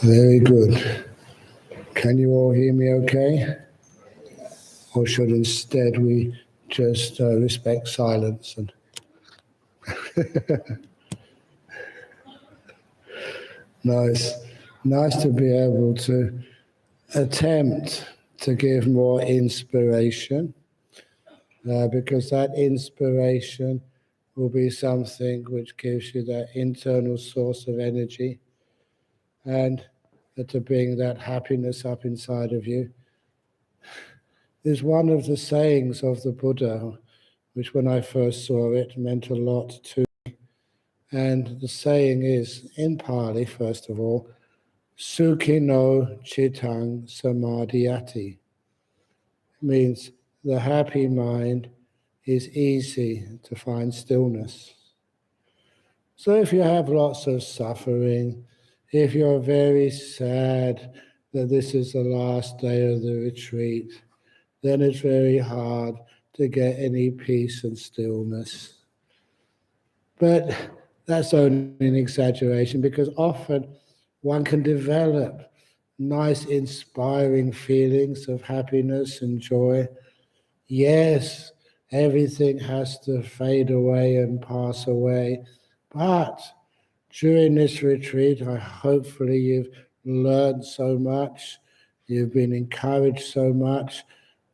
Very good. Can you all hear me okay? Or should instead we just respect silence and nice to be able to attempt to give more inspiration, because that inspiration will be something which gives you that internal source of energy, and to bring that happiness up inside of you is one of the sayings of the Buddha, which when I first saw it meant a lot to me. And the saying is, in Pali, first of all, Sukhino Chittang Samadhyati. It means the happy mind is easy to find stillness. So if you have lots of suffering, if you're very sad that this is the last day of the retreat, then it's very hard to get any peace and stillness. But that's only an exaggeration, because often one can develop nice, inspiring feelings of happiness and joy. Yes, everything has to fade away and pass away, but during this retreat, hopefully you've learned so much, you've been encouraged so much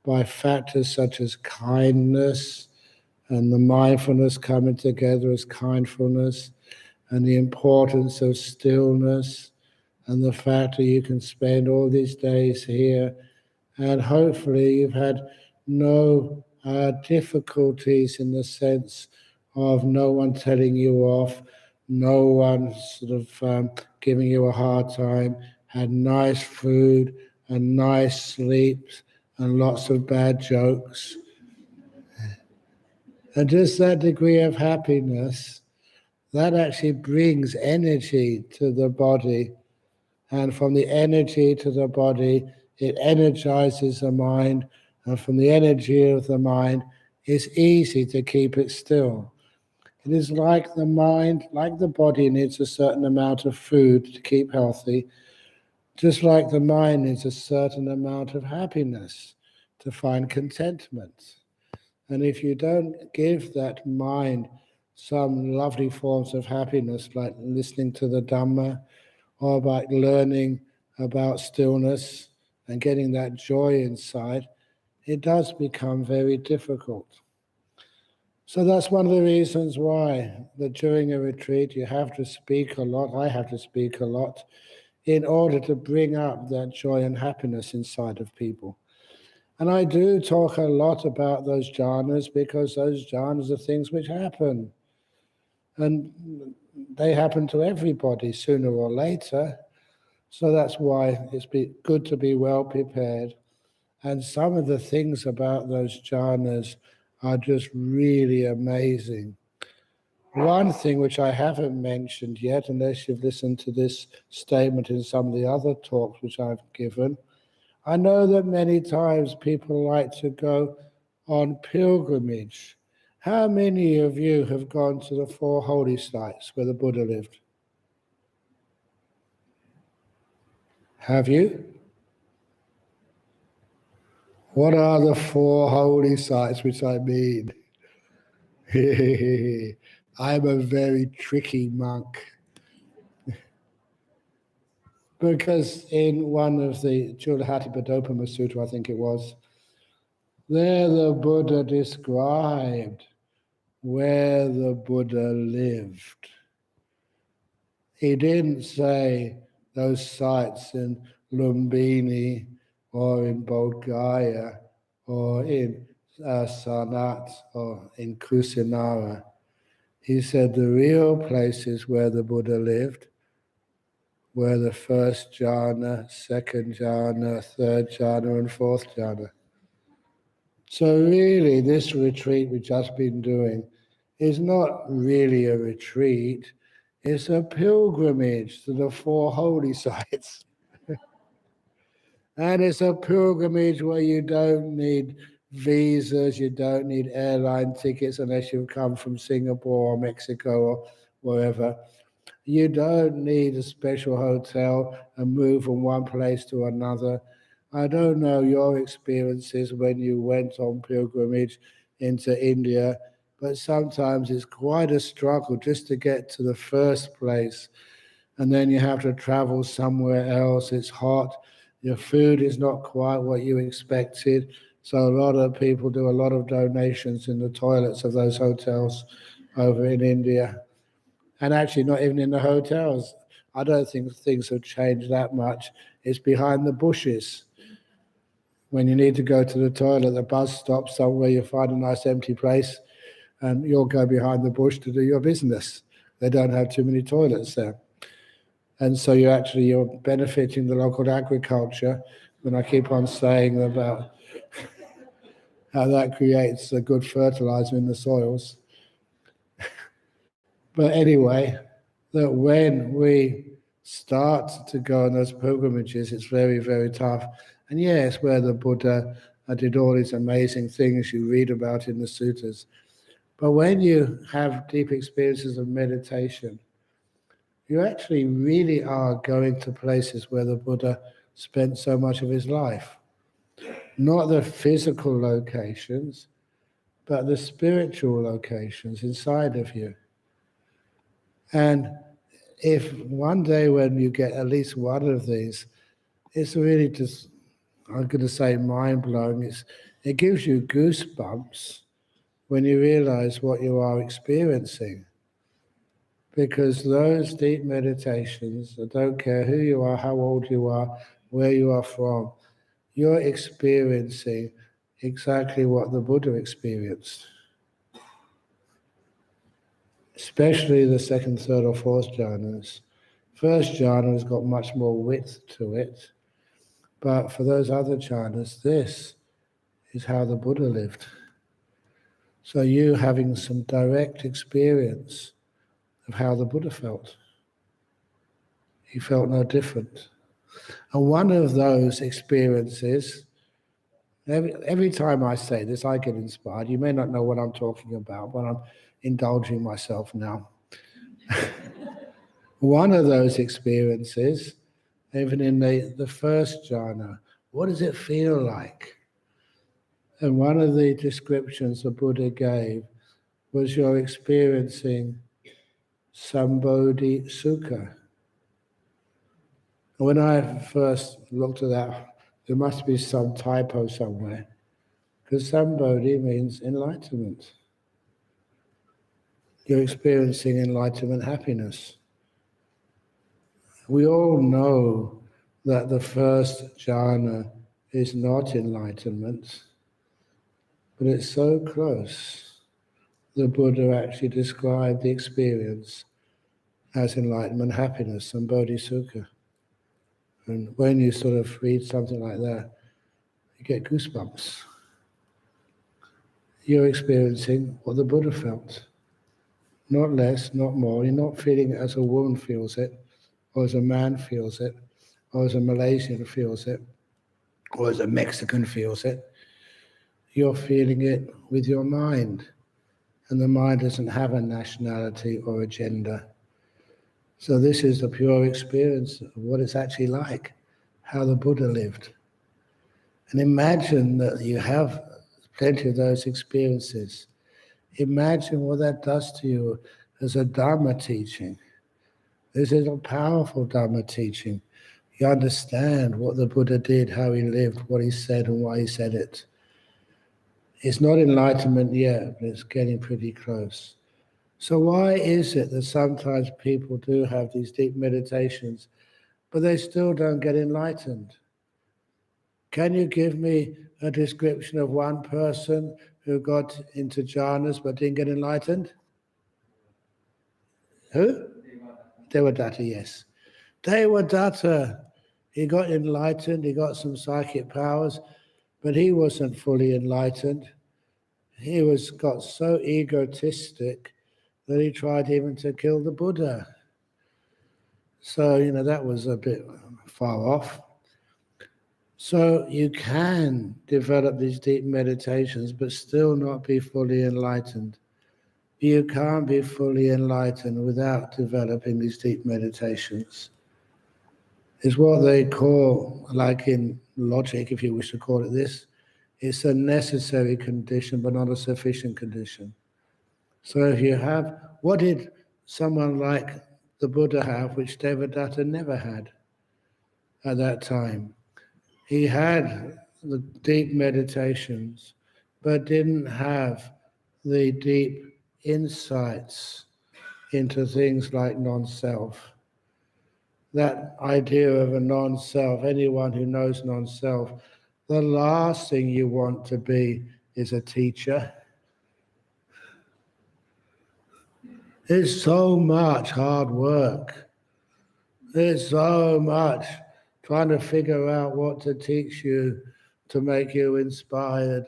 by factors such as kindness and the mindfulness coming together as kindfulness, and the importance of stillness, and the fact that you can spend all these days here, and hopefully you've had no difficulties in the sense of no one telling you off, no one sort of giving you a hard time, had nice food and nice sleeps and lots of bad jokes. And just that degree of happiness, that actually brings energy to the body. And from the energy to the body, it energizes the mind. And from the energy of the mind, it's easy to keep it still. It is like the mind, like the body needs a certain amount of food to keep healthy, just like the mind needs a certain amount of happiness to find contentment. And if you don't give that mind some lovely forms of happiness, like listening to the Dhamma, or by learning about stillness and getting that joy inside, it does become very difficult. So that's one of the reasons why that during a retreat you have to speak a lot, I have to speak a lot, in order to bring up that joy and happiness inside of people. And I do talk a lot about those jhanas, because those jhanas are things which happen. And they happen to everybody sooner or later. So that's why it's good to be well prepared. And some of the things about those jhanas are just really amazing. One thing which I haven't mentioned yet, unless you've listened to this statement in some of the other talks which I've given, I know that many times people like to go on pilgrimage. How many of you have gone to the 4 holy sites where the Buddha lived? Have you? What are the 4 holy sites which I mean? I'm a very tricky monk. Because in one of the Chulahatipadopama Sutta, I think it was, there the Buddha described where the Buddha lived. He didn't say those sites in Lumbini or in Bodh or in Sanat or in Kusinara. He said the real places where the Buddha lived were the 1st jhana, 2nd jhana, 3rd jhana, and 4th jhana. So really, this retreat we've just been doing is not really a retreat, it's a pilgrimage to the 4 holy sites. And it's a pilgrimage where you don't need visas, you don't need airline tickets unless you've come from Singapore or Mexico or wherever. You don't need a special hotel and move from one place to another. I don't know your experiences when you went on pilgrimage into India, but sometimes it's quite a struggle just to get to the first place. And then you have to travel somewhere else. It's hot. Your food is not quite what you expected. So a lot of people do a lot of donations in the toilets of those hotels over in India. And actually not even in the hotels. I don't think things have changed that much. It's behind the bushes. When you need to go to the toilet, the bus stop somewhere, you find a nice empty place and you'll go behind the bush to do your business. They don't have too many toilets there. And so you're benefiting the local agriculture. And I keep on saying about how that creates a good fertilizer in the soils. But anyway, that when we start to go on those pilgrimages, it's very, very tough. And yes, where the Buddha did all these amazing things you read about in the suttas. But when you have deep experiences of meditation, you actually really are going to places where the Buddha spent so much of his life. Not the physical locations, but the spiritual locations inside of you. And if one day when you get at least one of these, it's really just, I'm going to say mind-blowing. It gives you goosebumps when you realize what you are experiencing. Because those deep meditations, I don't care who you are, how old you are, where you are from, you're experiencing exactly what the Buddha experienced. Especially the second, third, or fourth jhanas. First jhana has got much more width to it, but for those other jhanas, this is how the Buddha lived. So you having some direct experience of how the Buddha felt. He felt no different. And one of those experiences, every time I say this, I get inspired. You may not know what I'm talking about, but I'm indulging myself now. One of those experiences, even in the first jhana, what does it feel like? And one of the descriptions the Buddha gave was you're experiencing Sambodhi Sukha. When I first looked at that, there must be some typo somewhere, because Sambodhi means enlightenment. You're experiencing enlightenment happiness. We all know that the first jhana is not enlightenment, but it's so close. The Buddha actually described the experience as enlightenment happiness and bodhisukha. And when you sort of read something like that, you get goosebumps. You're experiencing what the Buddha felt. Not less, not more. You're not feeling it as a woman feels it, or as a man feels it, or as a Malaysian feels it, or as a Mexican feels it. You're feeling it with your mind. And the mind doesn't have a nationality or a gender. So this is the pure experience of what it's actually like, how the Buddha lived. And imagine that you have plenty of those experiences. Imagine what that does to you as a Dharma teaching. This is a powerful Dharma teaching. You understand what the Buddha did, how he lived, what he said, and why he said it. It's not enlightenment yet, but it's getting pretty close. So why is it that sometimes people do have these deep meditations, but they still don't get enlightened? Can you give me a description of one person who got into jhanas but didn't get enlightened? Who? Devadatta, yes. Devadatta, he got enlightened, he got some psychic powers, but he wasn't fully enlightened. He got so egotistic that he tried even to kill the Buddha. So, that was a bit far off. So you can develop these deep meditations, but still not be fully enlightened. You can't be fully enlightened without developing these deep meditations. It's what they call, like in logic, if you wish to call it this, it's a necessary condition, but not a sufficient condition. So if you have, what did someone like the Buddha have, which Devadatta never had at that time? He had the deep meditations, but didn't have the deep insights into things like non-self. That idea of a non-self, anyone who knows non-self, the last thing you want to be is a teacher. It's so much hard work. It's so much trying to figure out what to teach you to make you inspired.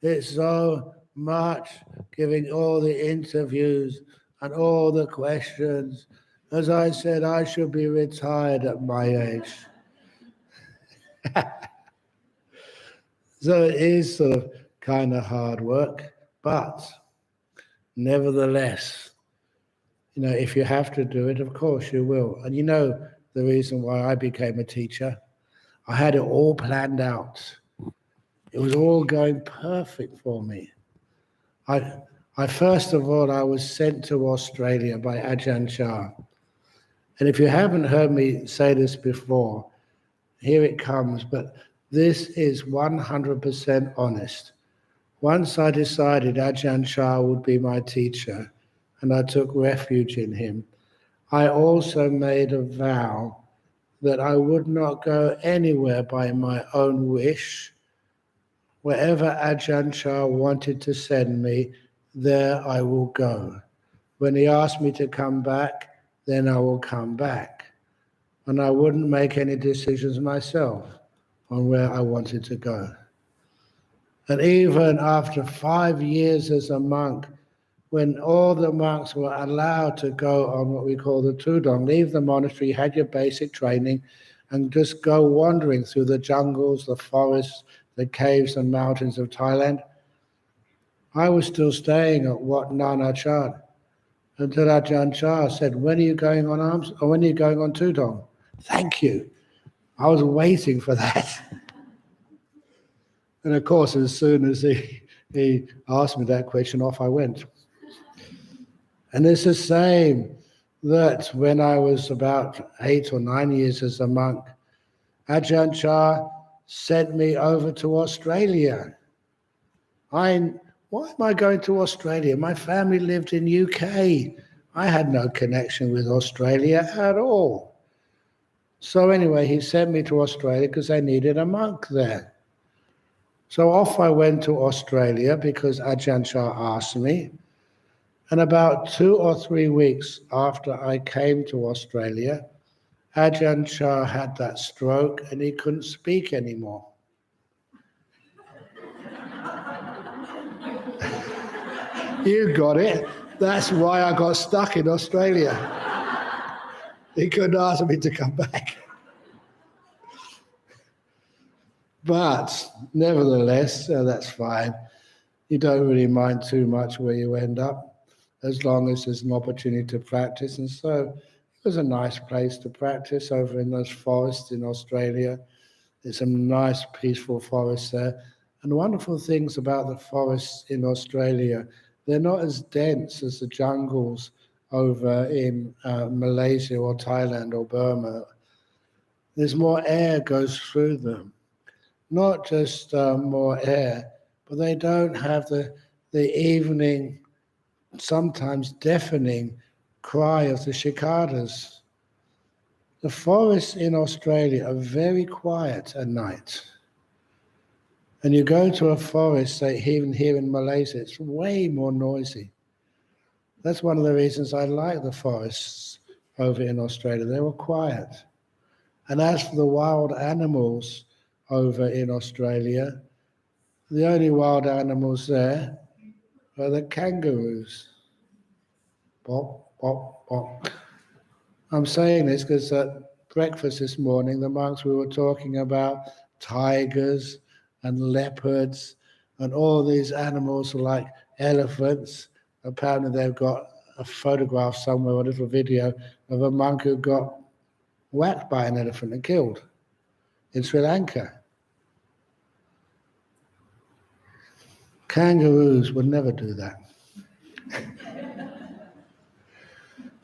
It's so much giving all the interviews and all the questions. As I said, I should be retired at my age. So it is sort of kind of hard work, but nevertheless, if you have to do it, of course you will. And the reason why I became a teacher, I had it all planned out. It was all going perfect for me. I first of all, I was sent to Australia by Ajahn. And if you haven't heard me say this before, here it comes, but this is 100% honest. Once I decided Ajahn would be my teacher, and I took refuge in him, I also made a vow that I would not go anywhere by my own wish. Wherever Ajahn wanted to send me, there I will go. When he asked me to come back, then I will come back. And I wouldn't make any decisions myself on where I wanted to go. And even after 5 years as a monk, when all the monks were allowed to go on what we call the tudong, leave the monastery, you had your basic training, and just go wandering through the jungles, the forests, the caves and mountains of Thailand, I was still staying at Wat Nana Chan until Ajahn Chah said, when are you going on alms, or when are you going on tudong? Thank you. I was waiting for that. And of course, as soon as he asked me that question, off I went. And it's the same that when I was about 8 or 9 years as a monk, Ajahn Chah sent me over to Australia. Why am I going to Australia? My family lived in UK. I had no connection with Australia at all. So anyway, he sent me to Australia because they needed a monk there. So off I went to Australia because Ajahn Chah asked me. And about 2 or 3 weeks after I came to Australia, Ajahn Chah had that stroke and he couldn't speak anymore. You got it. That's why I got stuck in Australia. He couldn't ask me to come back. But nevertheless, that's fine. You don't really mind too much where you end up, as long as there's an opportunity to practice. And so it was a nice place to practice over in those forests in Australia. There's some nice peaceful forests there. And wonderful things about the forests in Australia, they're not as dense as the jungles over in Malaysia or Thailand or Burma. There's more air goes through them. Not just more air, but they don't have the evening, sometimes deafening cry of the cicadas. The forests in Australia are very quiet at night. And you go to a forest, say even here in Malaysia, it's way more noisy. That's one of the reasons I like the forests over in Australia. They were quiet. And as for the wild animals over in Australia, the only wild animals there are the kangaroos. Bop, bop, bop. I'm saying this because at breakfast this morning, the monks, we were talking about tigers and leopards and all these animals like elephants. Apparently they've got a photograph somewhere, a little video of a monk who got whacked by an elephant and killed in Sri Lanka. Kangaroos would never do that.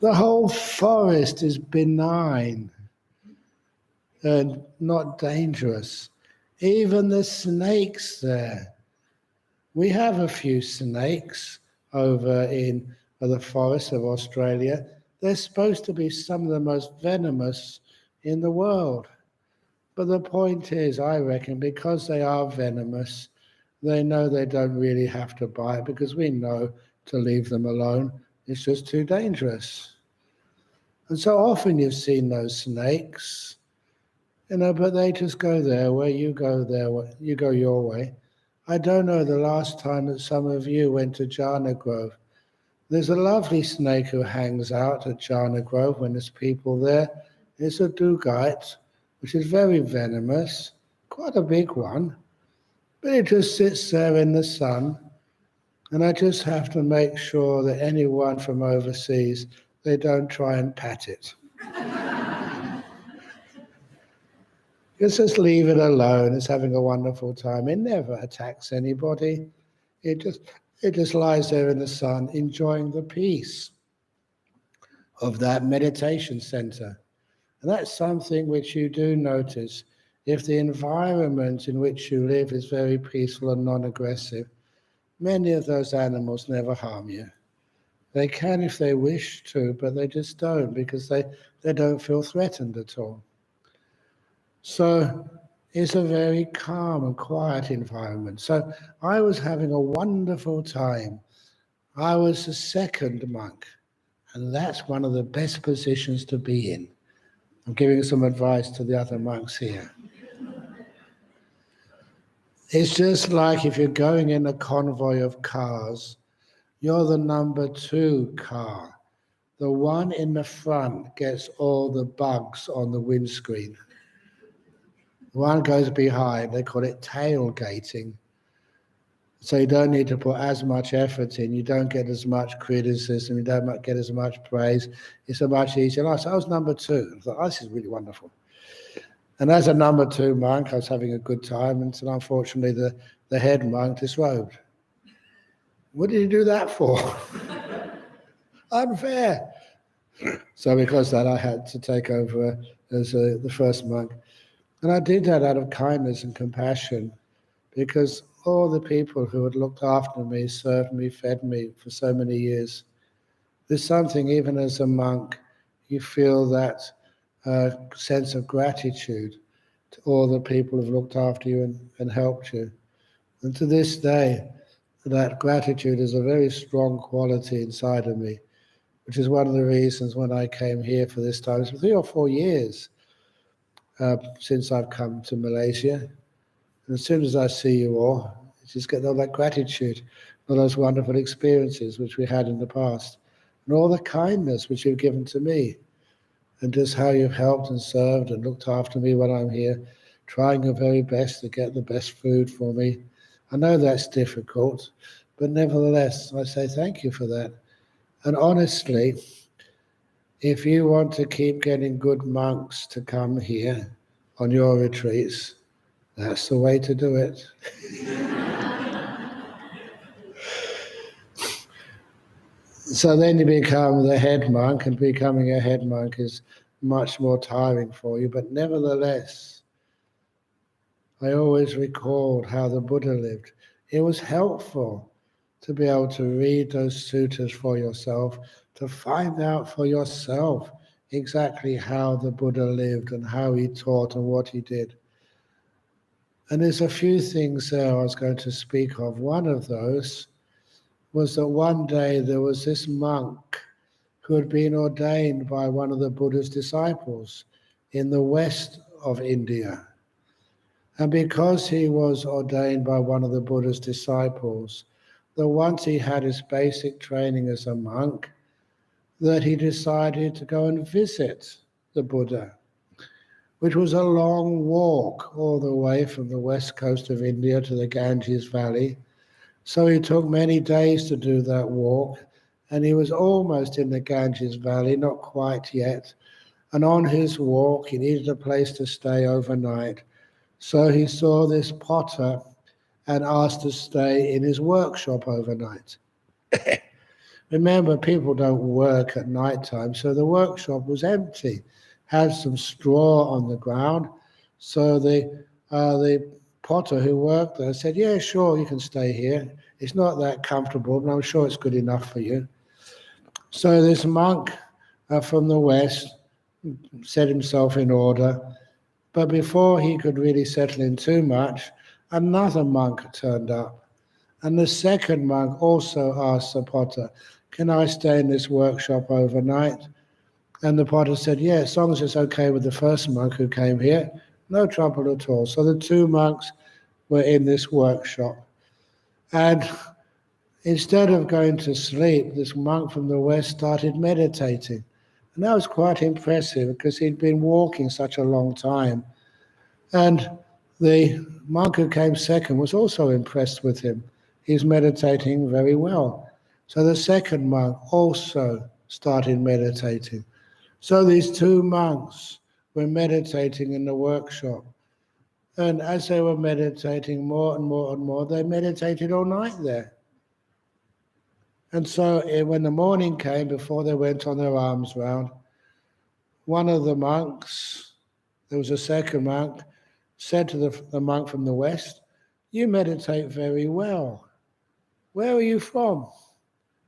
The whole forest is benign and not dangerous. Even the snakes there. We have a few snakes over in the forests of Australia. They're supposed to be some of the most venomous in the world. But the point is, I reckon, because they are venomous, they know they don't really have to bite because we know to leave them alone. It's just too dangerous. And so often you've seen those snakes, but they just go there where you go you go your way. I don't know the last time that some of you went to Jhana Grove. There's a lovely snake who hangs out at Jhana Grove when there's people there. It's a dugite, which is very venomous, quite a big one, but it just sits there in the sun, and I just have to make sure that anyone from overseas, they don't try and pat it. Just leave it alone. It's having a wonderful time. It never attacks anybody. It just lies there in the sun, enjoying the peace of that meditation center. And that's something which you do notice. If the environment in which you live is very peaceful and non-aggressive, many of those animals never harm you. They can if they wish to, but they just don't because they don't feel threatened at all. So it's a very calm and quiet environment. So I was having a wonderful time. I was the second monk, and that's one of the best positions to be in. I'm giving some advice to the other monks here. It's just like if you're going in a convoy of cars, you're the number 2 car. The one in the front gets all the bugs on the windscreen. The one goes behind, they call it tailgating. So you don't need to put as much effort in, you don't get as much criticism, you don't get as much praise. It's a much easier life. So I was number 2. I thought, oh, this is really wonderful. And as a number 2 monk, I was having a good time, and so unfortunately the head monk disrobed. What did you do that for? Unfair. So because of that, I had to take over as the first monk. And I did that out of kindness and compassion, because all the people who had looked after me, served me, fed me for so many years, there's something, even as a monk, you feel that sense of gratitude to all the people who've looked after you and helped you. And to this day, that gratitude is a very strong quality inside of me, which is one of the reasons when I came here for this time, it's 3 or 4 years since I've come to Malaysia. And as soon as I see you all, I just get all that gratitude, all those wonderful experiences which we had in the past, and all the kindness which you've given to me, and just how you've helped and served and looked after me when I'm here, trying your very best to get the best food for me. I know that's difficult, but nevertheless, I say thank you for that. And honestly, if you want to keep getting good monks to come here on your retreats, that's the way to do it. So then you become the head monk, and becoming a head monk is much more tiring for you. But nevertheless, I always recalled how the Buddha lived. It was helpful to be able to read those suttas for yourself, to find out for yourself exactly how the Buddha lived and how he taught and what he did. And there's a few things there I was going to speak of. One of those was that one day there was this monk who had been ordained by one of the Buddha's disciples in the west of India. And because he was ordained by one of the Buddha's disciples, that once he had his basic training as a monk, that he decided to go and visit the Buddha, which was a long walk all the way from the west coast of India to the Ganges Valley. So he took many days to do that walk. and he was almost in the Ganges Valley, not quite yet. And on his walk, he needed a place to stay overnight. So he saw this potter and asked to stay in his workshop overnight. Remember, people don't work at night time, so the workshop was empty. Had some straw on the ground, so the potter who worked there said, "Yeah, sure, you can stay here. It's not that comfortable, but I'm sure it's good enough for you." So this monk from the West set himself in order, but before he could really settle in too much, another monk turned up. And the second monk also asked the potter, "Can I stay in this workshop overnight?" And the potter said, "Yeah, as long as it's okay with the first monk who came here, no trouble at all." So the two monks were in this workshop. And instead of going to sleep, this monk from the West started meditating. And that was quite impressive because he'd been walking such a long time. And the monk who came second was also impressed with him. He's meditating very well. So the second monk also started meditating. So these two monks were meditating in the workshop. And as they were meditating more and more and more, they meditated all night there. And so when the morning came, before they went on their alms round, one of the monks, there was a second monk, said to the monk from the West, "You meditate very well. Where are you from?"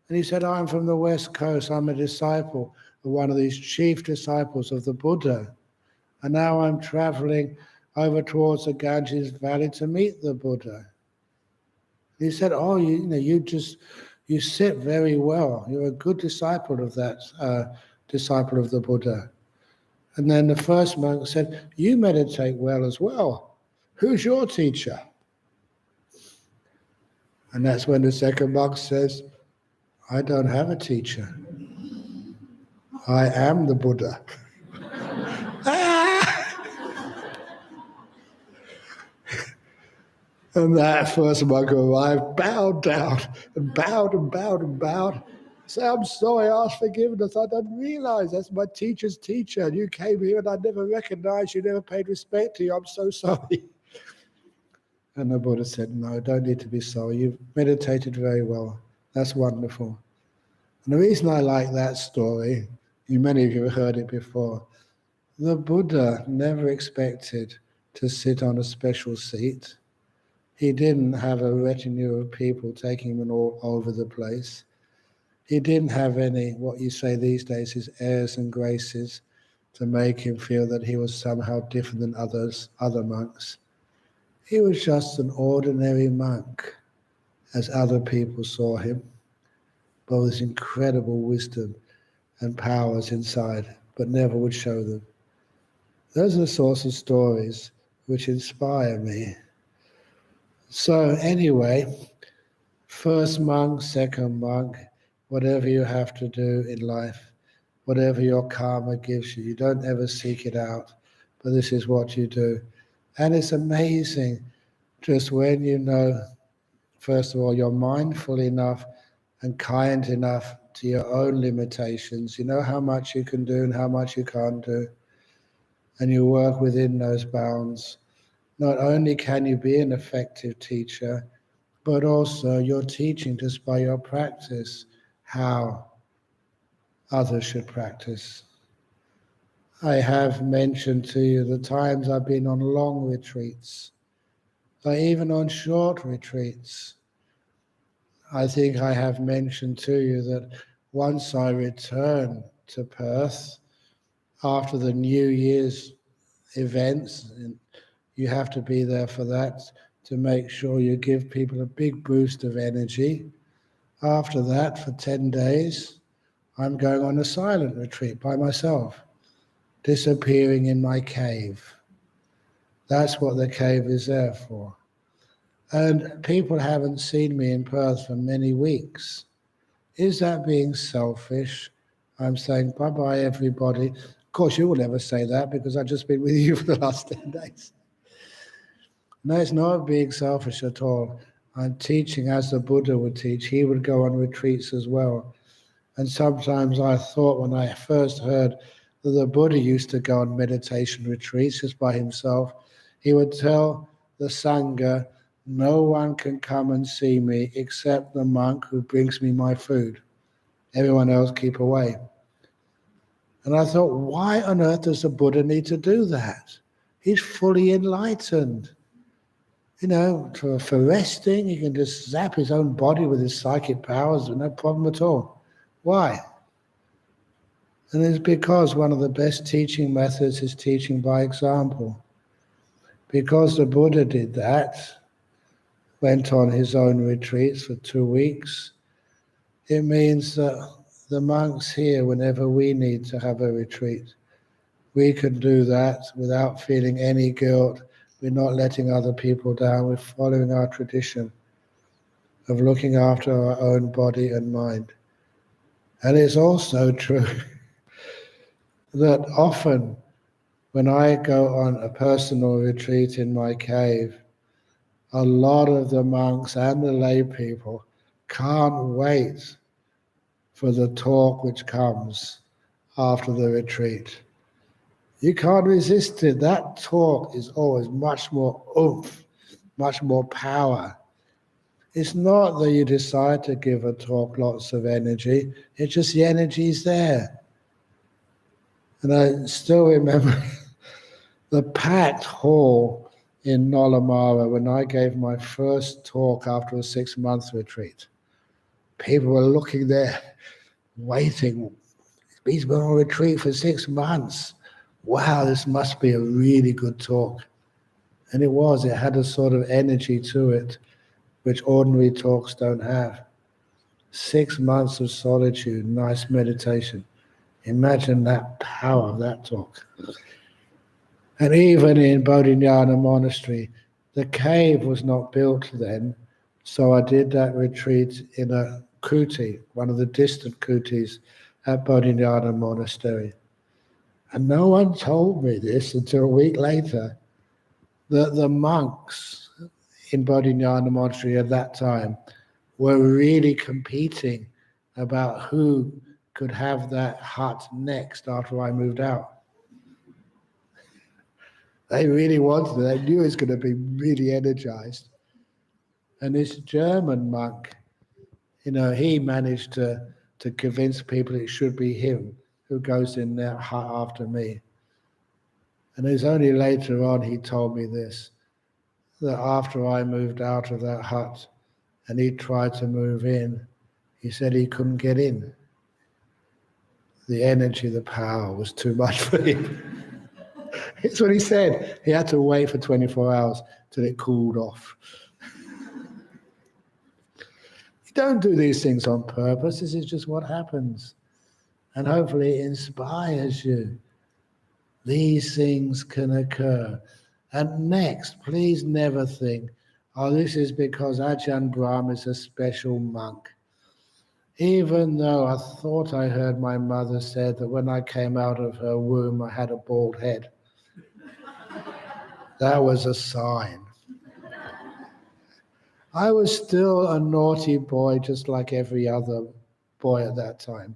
And he said, "I'm from the West Coast. I'm a disciple of one of these chief disciples of the Buddha. And now I'm traveling over towards the Ganges Valley to meet the Buddha." He said, "Oh, you sit very well. You're a good disciple of that disciple of the Buddha." And then the first monk said, "You meditate well as well. Who's your teacher?" And that's when the second monk says, "I don't have a teacher. I am the Buddha." And that first monk arrived, bowed down, and bowed and bowed and bowed. Say, "I'm sorry, I asked forgiveness. I didn't realize that's my teacher's teacher. And you came here and I never recognized you, never paid respect to you. I'm so sorry." And the Buddha said, "No, don't need to be sorry. You've meditated very well. That's wonderful." And the reason I like that story, many of you have heard it before, the Buddha never expected to sit on a special seat. He didn't have a retinue of people taking him all over the place. He didn't have any, what you say these days, his airs and graces to make him feel that he was somehow different than other monks. He was just an ordinary monk, as other people saw him, but with incredible wisdom and powers inside, but never would show them. Those are the sorts of stories which inspire me. So anyway, first monk, second monk, whatever you have to do in life, whatever your karma gives you, you don't ever seek it out, but this is what you do. And it's amazing just when you know, first of all, you're mindful enough and kind enough to your own limitations. You know how much you can do and how much you can't do, and you work within those bounds. Not only can you be an effective teacher, but also you're teaching just by your practice how others should practice. I have mentioned to you the times I've been on long retreats, or even on short retreats. I think I have mentioned to you that once I returned to Perth after the New Year's events, and you have to be there for that to make sure you give people a big boost of energy. After that, for 10 days, I'm going on a silent retreat by myself, disappearing in my cave. That's what the cave is there for. And people haven't seen me in Perth for many weeks. Is that being selfish? I'm saying bye-bye, everybody. Of course, you will never say that because I've just been with you for the last 10 days. No, it's not being selfish at all. I'm teaching as the Buddha would teach. He would go on retreats as well. And sometimes I thought when I first heard that the Buddha used to go on meditation retreats just by himself, he would tell the Sangha, no one can come and see me except the monk who brings me my food. Everyone else keep away. And I thought, why on earth does the Buddha need to do that? He's fully enlightened. You know, for resting, he can just zap his own body with his psychic powers, no problem at all. Why? And it's because one of the best teaching methods is teaching by example. Because the Buddha did that, went on his own retreats for 2 weeks, it means that the monks here, whenever we need to have a retreat, we can do that without feeling any guilt. We're not letting other people down. We're following our tradition of looking after our own body and mind. And it's also true that often when I go on a personal retreat in my cave, a lot of the monks and the lay people can't wait for the talk which comes after the retreat. You can't resist it. That talk is always much more oomph, much more power. It's not that you decide to give a talk lots of energy, it's just the energy is there. And I still remember the packed hall in Nolamara when I gave my first talk after a 6-month retreat. People were looking there, waiting. He's been on retreat for 6 months. Wow, this must be a really good talk. And it was. It had a sort of energy to it, which ordinary talks don't have. 6 months of solitude, nice meditation. Imagine that power of that talk. And even in Bodhinyana Monastery, the cave was not built then, so I did that retreat in a kuti, one of the distant kutis at Bodhinyana Monastery. And no one told me this until a week later, that the monks in Bodhinyana Monastery at that time were really competing about who could have that hut next after I moved out. They really wanted it. They knew it was going to be really energized. And this German monk, you know, he managed to convince people it should be him who goes in that hut after me. And it was only later on he told me this, that after I moved out of that hut and he tried to move in, he said he couldn't get in. The energy, the power was too much for him. That's what he said. He had to wait for 24 hours till it cooled off. You don't do these things on purpose. This is just what happens. And hopefully it inspires you. These things can occur. And next, please never think, oh, this is because Ajahn Brahm is a special monk. Even though I thought I heard my mother said that when I came out of her womb, I had a bald head. That was a sign. I was still a naughty boy, just like every other boy at that time.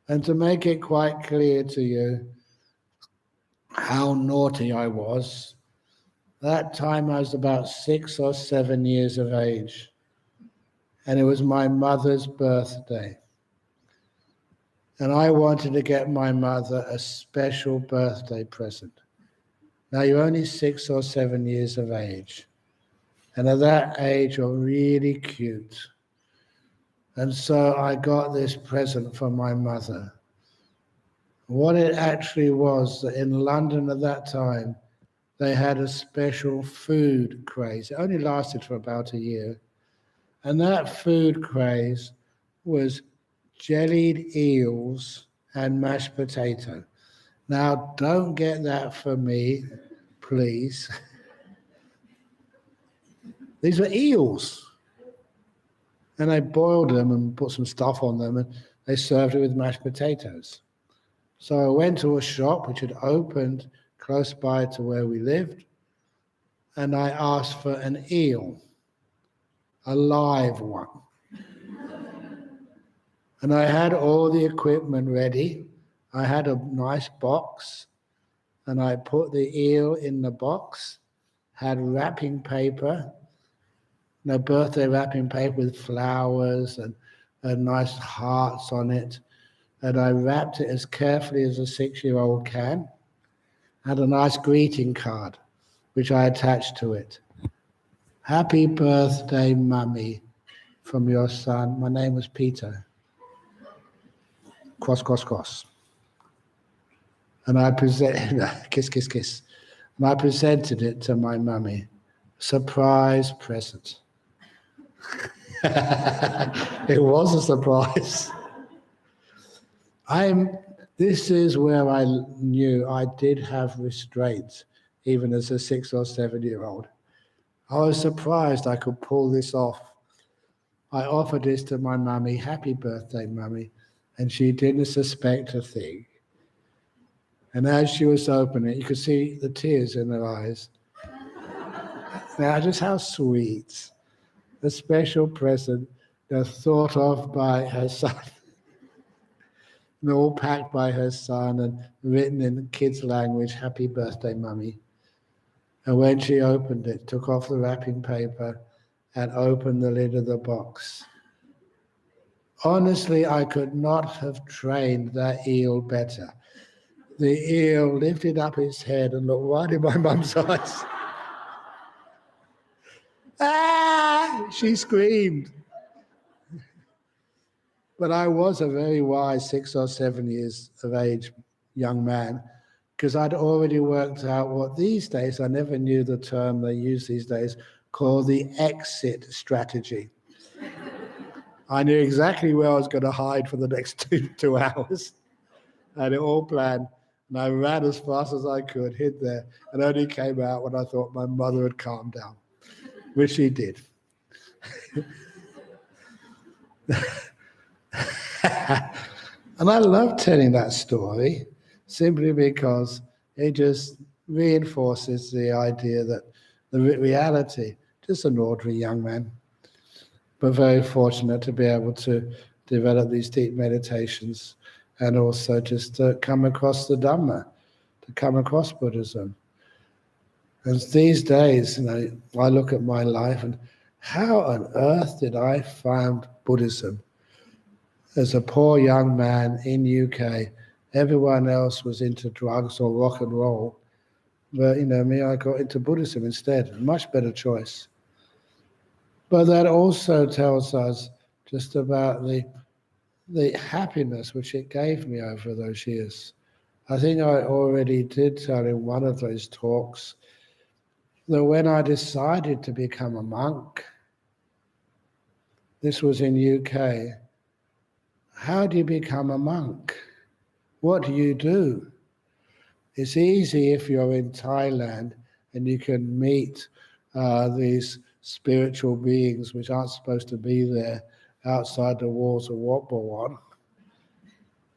And to make it quite clear to you how naughty I was, that time I was about 6 or 7 years of age. And it was my mother's birthday. And I wanted to get my mother a special birthday present. Now you're only 6 or 7 years of age. And at that age, you're really cute. And so I got this present for my mother. What it actually was, that in London at that time, they had a special food craze. It only lasted for about a year. And that food craze was jellied eels and mashed potato. Now, don't get that for me, please. These were eels. And they boiled them and put some stuff on them, and they served it with mashed potatoes. So I went to a shop which had opened close by to where we lived, and I asked for an eel, a live one. And I had all the equipment ready. I had a nice box, and I put the eel in the box, had wrapping paper, birthday wrapping paper with flowers and nice hearts on it. And I wrapped it as carefully as a 6-year-old can. Had a nice greeting card, which I attached to it. Happy birthday, Mummy, from your son. My name was Peter. Cross, cross, cross. And I kiss, kiss, kiss. And I presented it to my mummy. Surprise present. It was a surprise. This is where I knew I did have restraint, even as a 6 or 7-year-old. I was surprised I could pull this off. I offered this to my mummy, happy birthday, Mummy, and she didn't suspect a thing. And as she was opening it, you could see the tears in her eyes. Now, just how sweet. A special present that's thought of by her son. And all packed by her son and written in kids' language, happy birthday, Mummy. And when she opened it, took off the wrapping paper and opened the lid of the box. Honestly, I could not have trained that eel better. The eel lifted up his head and looked right in my mum's eyes. Ah! She screamed. But I was a very wise 6 or 7 years of age young man, because I'd already worked out what these days, I never knew the term they use these days, called the exit strategy. I knew exactly where I was going to hide for the next 2 hours. I had it all planned, and I ran as fast as I could, hid there, and only came out when I thought my mother had calmed down, which she did. And I love telling that story simply because it just reinforces the idea that the reality, just an ordinary young man, but very fortunate to be able to develop these deep meditations and also just to come across the Dhamma, to come across Buddhism. And these days, I look at my life and how on earth did I find Buddhism? As a poor young man in UK, everyone else was into drugs or rock and roll. But, me, I got into Buddhism instead. A much better choice. But that also tells us just about the happiness which it gave me over those years. I think I already did tell in one of those talks that when I decided to become a monk, this was in UK, how do you become a monk? What do you do? It's easy if you're in Thailand and you can meet these spiritual beings which aren't supposed to be there outside the walls of Wat Bhawan.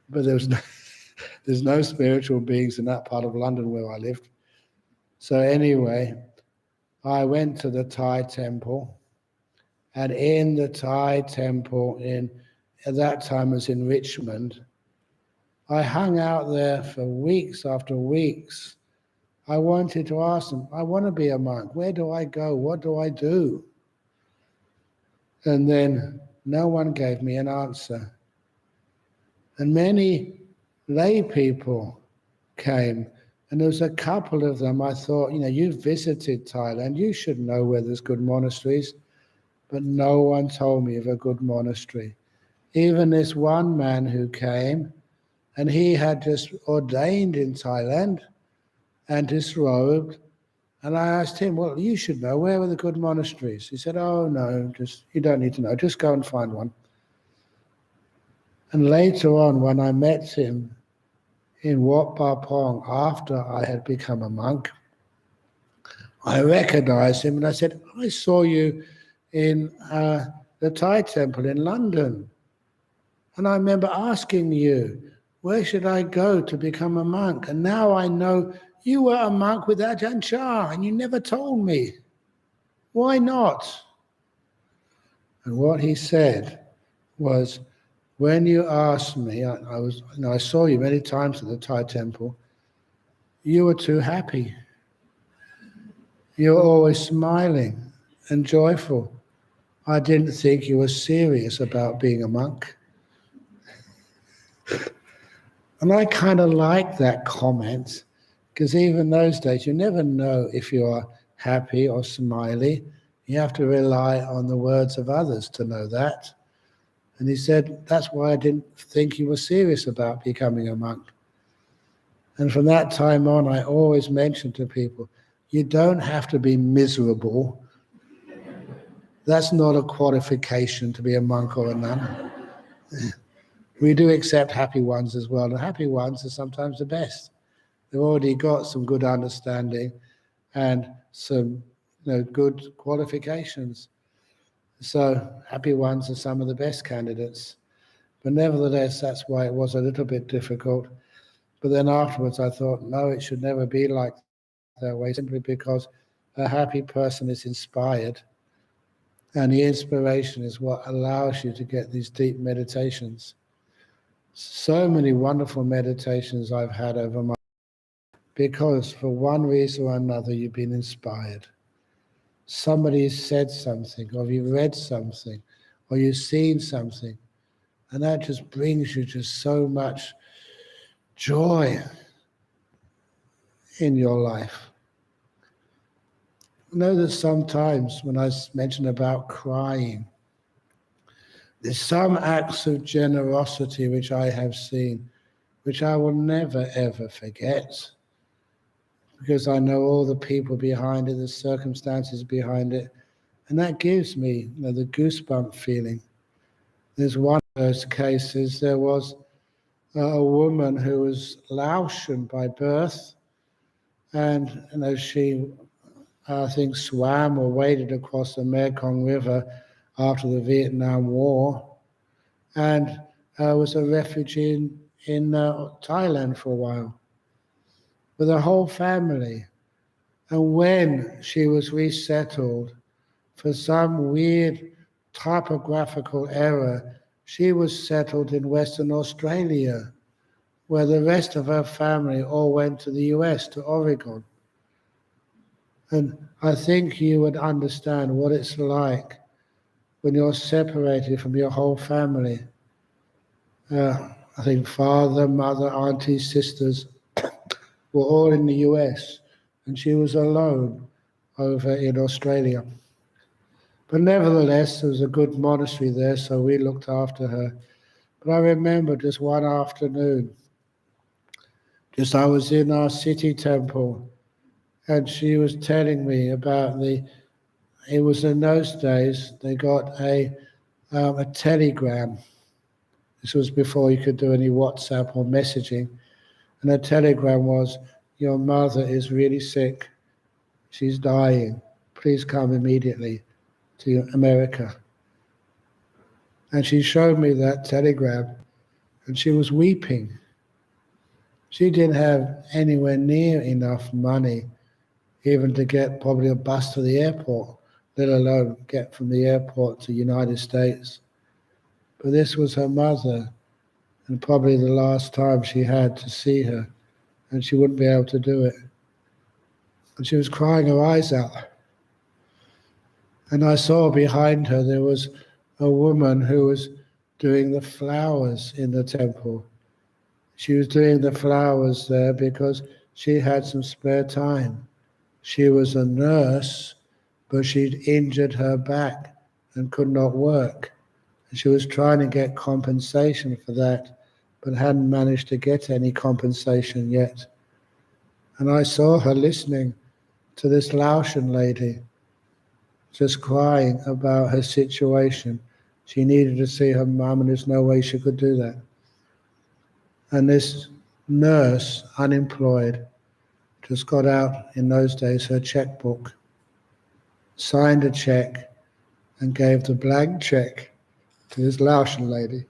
But there's no spiritual beings in that part of London where I lived. So anyway, I went to the Thai temple, and in the Thai temple at that time was in Richmond, I hung out there for weeks after weeks. I wanted to ask them, I want to be a monk. Where do I go? What do I do? And then no one gave me an answer. And many lay people came, and there was a couple of them. I thought, you visited Thailand, you should know where there's good monasteries. But no one told me of a good monastery. Even this one man who came, and he had just ordained in Thailand and disrobed. And I asked him, well, you should know, where are the good monasteries? He said, oh, no, you don't need to know, just go and find one. And later on, when I met him in Wat Pong after I had become a monk, I recognized him and I said, I saw you in the Thai temple in London. And I remember asking you, where should I go to become a monk? And now I know you were a monk with Ajahn Chah and you never told me. Why not? And what he said was, when you asked me, I saw you many times at the Thai temple, you were too happy. You were always smiling and joyful. I didn't think you were serious about being a monk. And I kind of like that comment, because even those days, you never know if you're happy or smiley. You have to rely on the words of others to know that. And he said, that's why I didn't think you were serious about becoming a monk. And from that time on, I always mention to people, you don't have to be miserable. That's not a qualification to be a monk or a nun. We do accept happy ones as well, and happy ones are sometimes the best. They've already got some good understanding and some good qualifications. So happy ones are some of the best candidates. But nevertheless, that's why it was a little bit difficult. But then afterwards I thought, no, it should never be like that way, simply because a happy person is inspired. And the inspiration is what allows you to get these deep meditations. So many wonderful meditations I've had over my life, because for one reason or another you've been inspired. Somebody said something, or you've read something, or you've seen something, and that just brings you just so much joy in your life. I know that sometimes when I mention about crying, there's some acts of generosity which I have seen, which I will never ever forget, because I know all the people behind it, the circumstances behind it, and that gives me the goosebump feeling. There's one of those cases, there was a woman who was Laotian by birth, and she, I think, swam or waded across the Mekong River after the Vietnam War, and was a refugee in Thailand for a while with her whole family. And when she was resettled, for some weird typographical error, she was settled in Western Australia, where the rest of her family all went to the US, to Oregon. And I think you would understand what it's like when you're separated from your whole family. I think father, mother, aunties, sisters were all in the US, and she was alone over in Australia. But nevertheless, there was a good monastery there, so we looked after her. But I remember just one afternoon, I was in our city temple, and she was telling me about it was in those days, they got a telegram. This was before you could do any WhatsApp or messaging. And the telegram was, your mother is really sick. She's dying. Please come immediately to America. And she showed me that telegram, and she was weeping. She didn't have anywhere near enough money even to get probably a bus to the airport, let alone get from the airport to the United States. But this was her mother, and probably the last time she had to see her, and she wouldn't be able to do it. And she was crying her eyes out. And I saw behind her there was a woman who was doing the flowers in the temple. She was doing the flowers there because she had some spare time. She was a nurse, but she'd injured her back and could not work. And she was trying to get compensation for that, but hadn't managed to get any compensation yet. And I saw her listening to this Laotian lady, just crying about her situation. She needed to see her mum, and there's no way she could do that. And this nurse, unemployed, just got out in those days her checkbook, signed a check, and gave the blank check to this Laotian lady.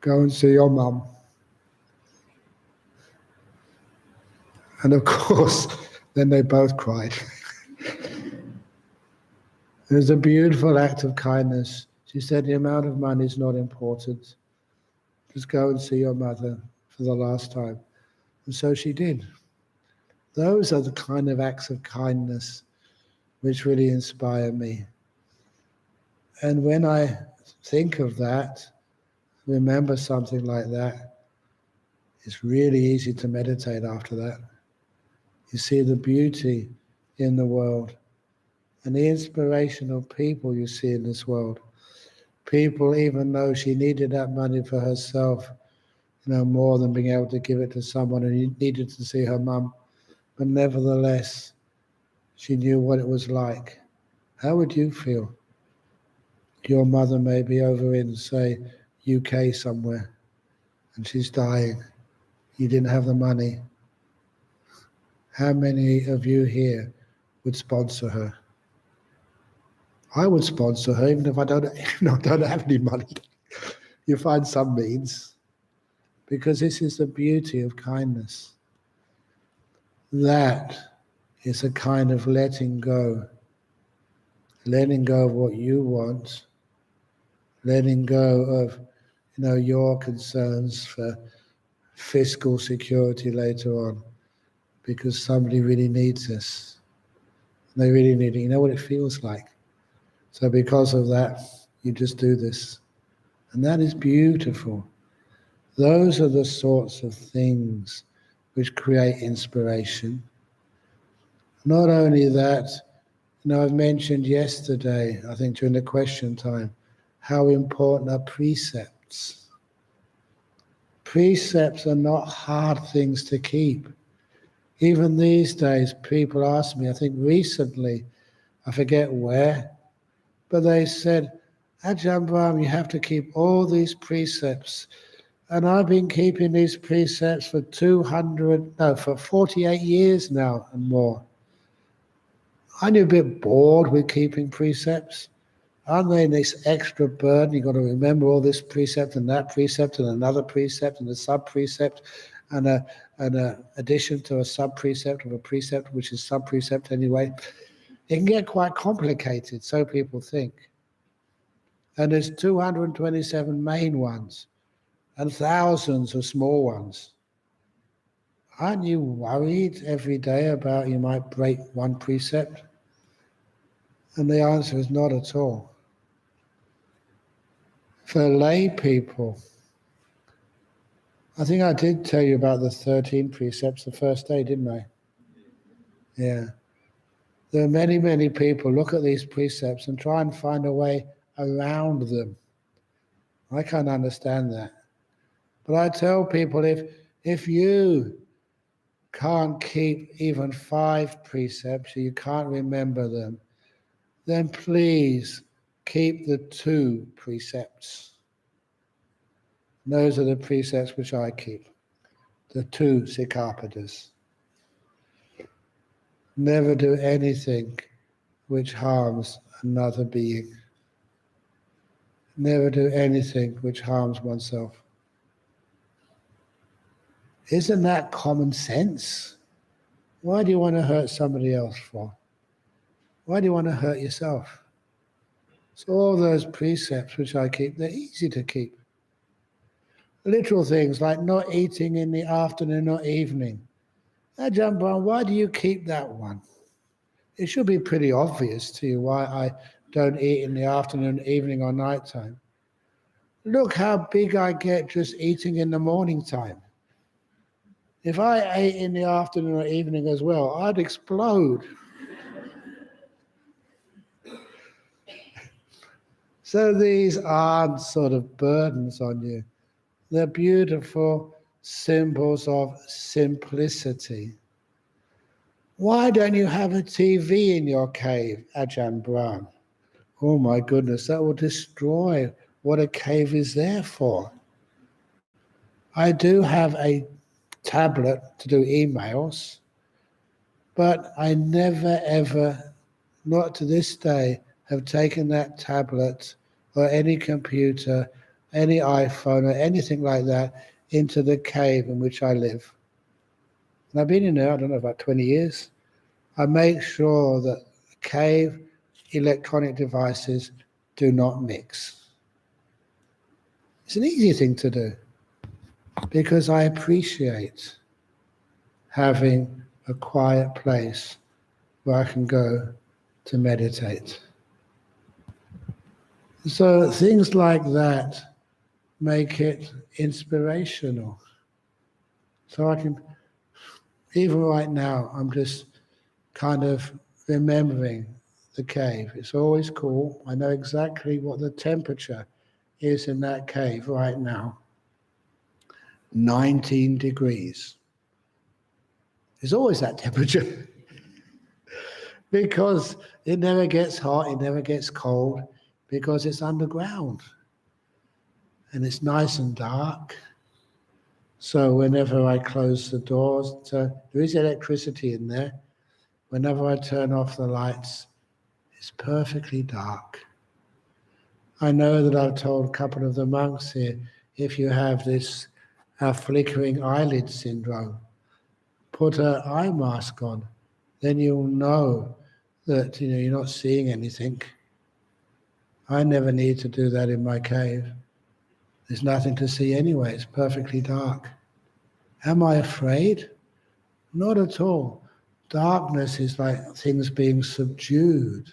Go and see your mum. And of course, then they both cried. It was a beautiful act of kindness She said, the amount of money is not important. Just go and see your mother for the last time. And so she did. Those are the kind of acts of kindness which really inspire me. And when I think of that, remember something like that, it's really easy to meditate after that. You see the beauty in the world and the inspirational people you see in this world. People, even though she needed that money for herself, more than being able to give it to someone who needed to see her mum, but nevertheless, she knew what it was like. How would you feel? Your mother may be over in, say, UK somewhere, and she's dying. You didn't have the money. How many of you here would sponsor her? I would sponsor her even if I don't have any money. You find some means, because this is the beauty of kindness. That is a kind of letting go of what you want, letting go of your concerns for fiscal security later on, because somebody really needs this. They really need it. You know what it feels like. So because of that, you just do this. And that is beautiful. Those are the sorts of things which create inspiration. Not only that, I've mentioned yesterday, I think during the question time, how important are precepts. Precepts are not hard things to keep. Even these days, people ask me, I think recently, I forget where, but they said, Ajahn Brahm, you have to keep all these precepts. And I've been keeping these precepts for 48 years now and more. Aren't you a bit bored with keeping precepts? Aren't they this extra burden? You've got to remember all this precept and that precept and another precept and a sub-precept and an addition to a sub-precept of a precept which is sub-precept anyway. It can get quite complicated, so people think. And there's 227 main ones and thousands of small ones. Aren't you worried every day about you might break one precept? And the answer is not at all. For lay people, I think I did tell you about the 13 precepts the first day, didn't I? Yeah. There are many, many people look at these precepts and try and find a way around them. I can't understand that. But I tell people, if you can't keep even 5 precepts, or you can't remember them, then please keep the 2 precepts. And those are the precepts which I keep, the 2 Sikkhapadas. Never do anything which harms another being. Never do anything which harms oneself. Isn't that common sense? Why do you want to hurt somebody else for? Why do you want to hurt yourself? So all those precepts which I keep, they're easy to keep. Literal things like not eating in the afternoon or evening. Ajahn Brahm, why do you keep that one? It should be pretty obvious to you why I don't eat in the afternoon, evening, or night time. Look how big I get just eating in the morning time. If I ate in the afternoon or evening as well, I'd explode. So these aren't sort of burdens on you. They're beautiful symbols of simplicity. Why don't you have a TV in your cave, Ajahn Brahm? Oh my goodness, that will destroy what a cave is there for. I do have a tablet to do emails, but I never ever, not to this day, have taken that tablet or any computer, any iPhone or anything like that into the cave in which I live. And I've been in there, I don't know, about 20 years. I make sure that cave electronic devices do not mix. It's an easy thing to do because I appreciate having a quiet place where I can go to meditate. So things like that make it inspirational. So I can, even right now, I'm just kind of remembering the cave. It's always cool. I know exactly what the temperature is in that cave right now. 19 degrees. It's always that temperature because it never gets hot, it never gets cold because it's underground and it's nice and dark. So whenever I close the doors, so there is electricity in there. Whenever I turn off the lights, it's perfectly dark. I know that I've told a couple of the monks here, if you have this flickering eyelid syndrome, put an eye mask on, then you'll know that you're not seeing anything. I never need to do that in my cave. There's nothing to see anyway, it's perfectly dark. Am I afraid? Not at all. Darkness is like things being subdued.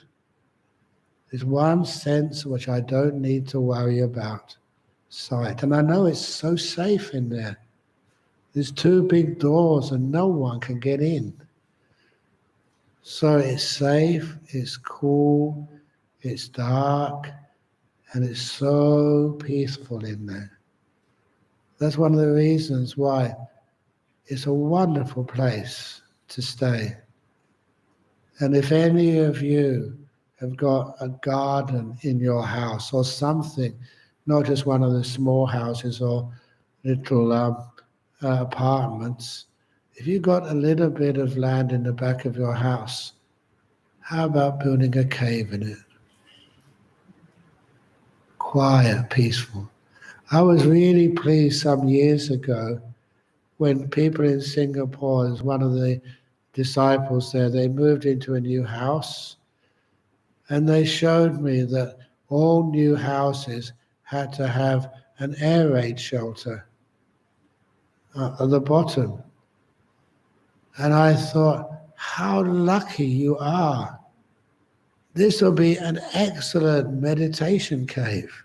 There's one sense which I don't need to worry about, sight. And I know it's so safe in there. There's two big doors and no one can get in. So it's safe, it's cool, it's dark, and it's so peaceful in there. That's one of the reasons why it's a wonderful place to stay. And if any of you have got a garden in your house or something, not just one of the small houses or little apartments, if you've got a little bit of land in the back of your house, how about building a cave in it? Quiet, peaceful. I was really pleased some years ago when people in Singapore, as one of the disciples there, they moved into a new house and they showed me that all new houses had to have an air raid shelter at the bottom. And I thought, how lucky you are. This will be an excellent meditation cave.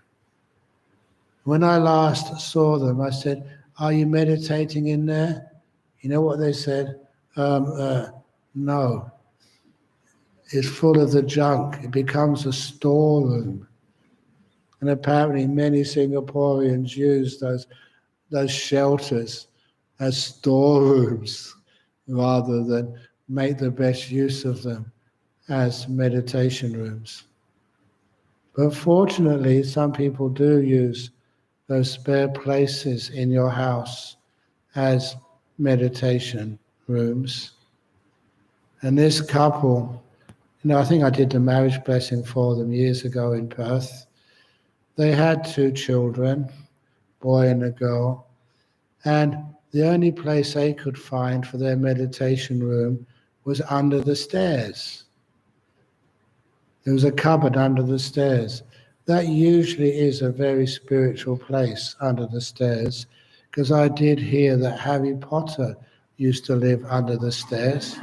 When I last saw them, I said, are you meditating in there? You know what they said? No. It's full of the junk. It becomes a storeroom. And apparently many Singaporeans use those shelters as storerooms rather than make the best use of them as meditation rooms. But fortunately, some people do use those spare places in your house as meditation rooms. And this couple, I think I did the marriage blessing for them years ago in Perth. They had 2 children, boy and a girl, and the only place they could find for their meditation room was under the stairs. There was a cupboard under the stairs. That usually is a very spiritual place, under the stairs, because I did hear that Harry Potter used to live under the stairs,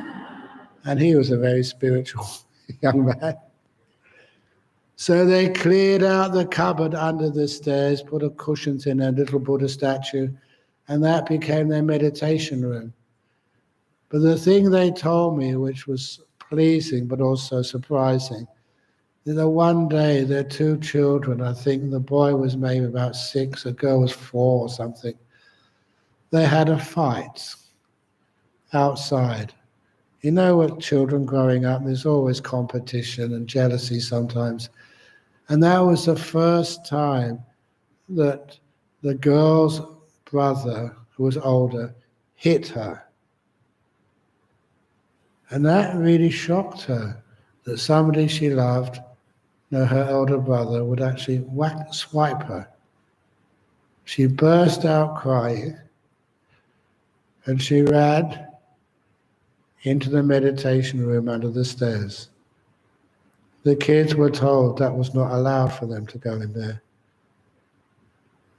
and he was a very spiritual young man. So they cleared out the cupboard under the stairs, put a cushions in a little Buddha statue, and that became their meditation room. But the thing they told me, which was pleasing but also surprising, is that one day their 2 children, I think the boy was maybe about 6, the girl was 4 or something, they had a fight outside. You know what, children growing up, there's always competition and jealousy sometimes. And that was the first time that the girl's brother, who was older, hit her. And that really shocked her, that somebody she loved, her elder brother, would actually swipe her. She burst out crying and she ran into the meditation room under the stairs. The kids were told that was not allowed for them to go in there.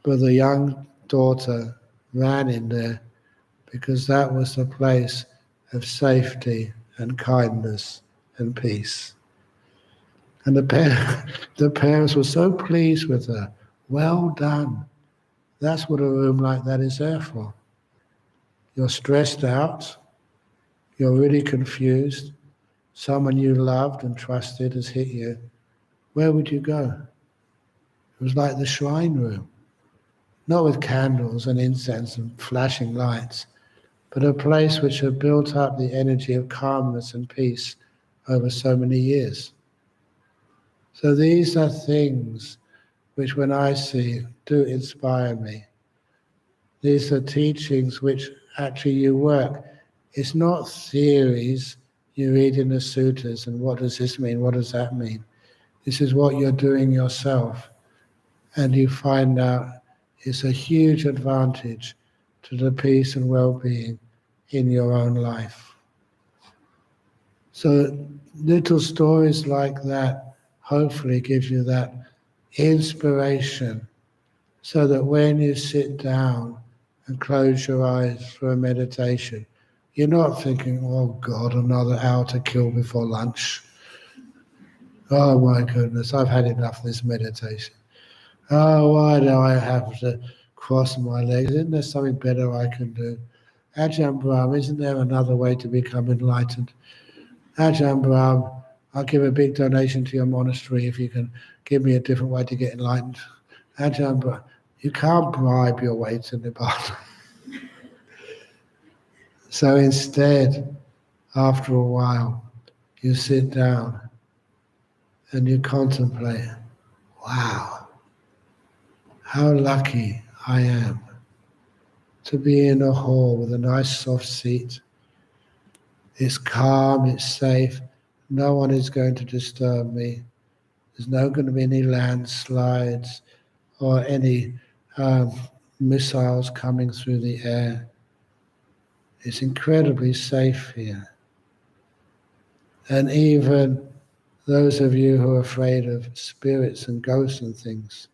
But the young daughter ran in there because that was the place of safety and kindness and peace. And the parents were so pleased with her. Well done. That's what a room like that is there for. You're stressed out. You're really confused. Someone you loved and trusted has hit you. Where would you go? It was like the shrine room. Not with candles and incense and flashing lights, but a place which had built up the energy of calmness and peace over so many years. So these are things which, when I see, do inspire me. These are teachings which actually you work. It's not theories you read in the sutras and what does this mean, what does that mean. This is what you're doing yourself. And you find out it's a huge advantage to the peace and well-being in your own life. So little stories like that hopefully give you that inspiration so that when you sit down and close your eyes for a meditation, you're not thinking, oh God, another hour to kill before lunch. Oh my goodness, I've had enough of this meditation. Oh, why do I have to cross my legs? Isn't there something better I can do? Ajahn Brahm, isn't there another way to become enlightened? Ajahn Brahm, I'll give a big donation to your monastery if you can give me a different way to get enlightened. Ajahn Brahm, you can't bribe your way to Nibbana. So instead, after a while, you sit down and you contemplate, wow, how lucky I am to be in a hall with a nice soft seat. It's calm, it's safe, no one is going to disturb me. There's not going to be any landslides or any missiles coming through the air. It's incredibly safe here. And even those of you who are afraid of spirits and ghosts and things,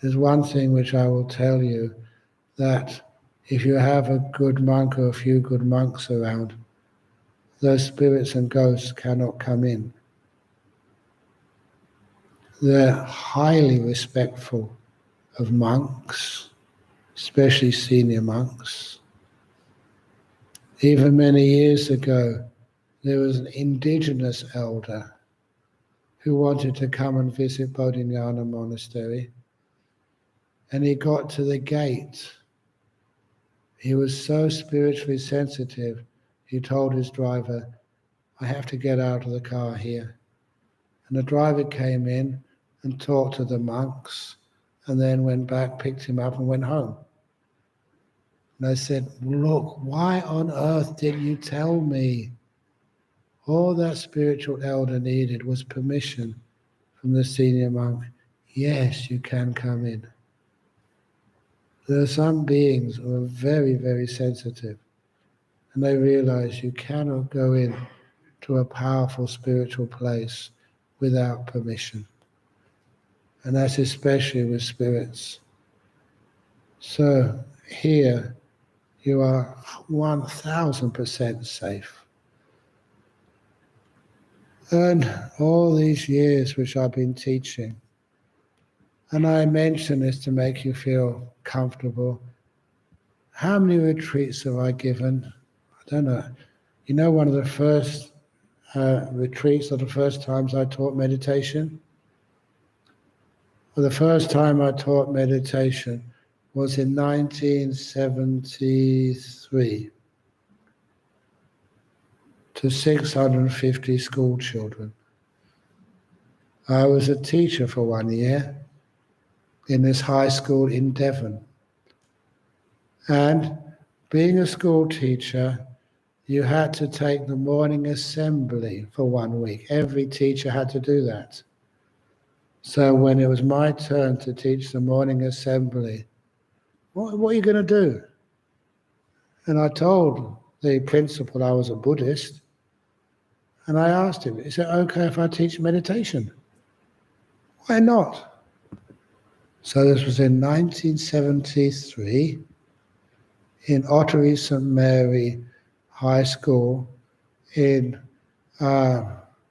there's one thing which I will tell you, that if you have a good monk or a few good monks around, those spirits and ghosts cannot come in. They're highly respectful of monks, especially senior monks. Even many years ago, there was an indigenous elder who wanted to come and visit Bodhinyana Monastery, and he got to the gate. He was so spiritually sensitive, he told his driver, I have to get out of the car here. And the driver came in and talked to the monks, and then went back, picked him up and went home. And I said, look, why on earth didn't you tell me? All that spiritual elder needed was permission from the senior monk. Yes, you can come in. There are some beings who are very, very sensitive, and they realize you cannot go in to a powerful spiritual place without permission. And that's especially with spirits. So here you are 1000% safe. And all these years which I've been teaching, and I mention this to make you feel comfortable. How many retreats have I given? I don't know. You know, one of the first retreats or the first times I taught meditation? Well, the first time I taught meditation was in 1973 to 650 school children. I was a teacher for 1 year in this high school in Devon. And being a school teacher, you had to take the morning assembly for 1 week. Every teacher had to do that. So when it was my turn to teach the morning assembly, what are you going to do? And I told the principal I was a Buddhist. And I asked him, is it okay if I teach meditation? Why not? So this was in 1973 in Ottery St. Mary High School in, it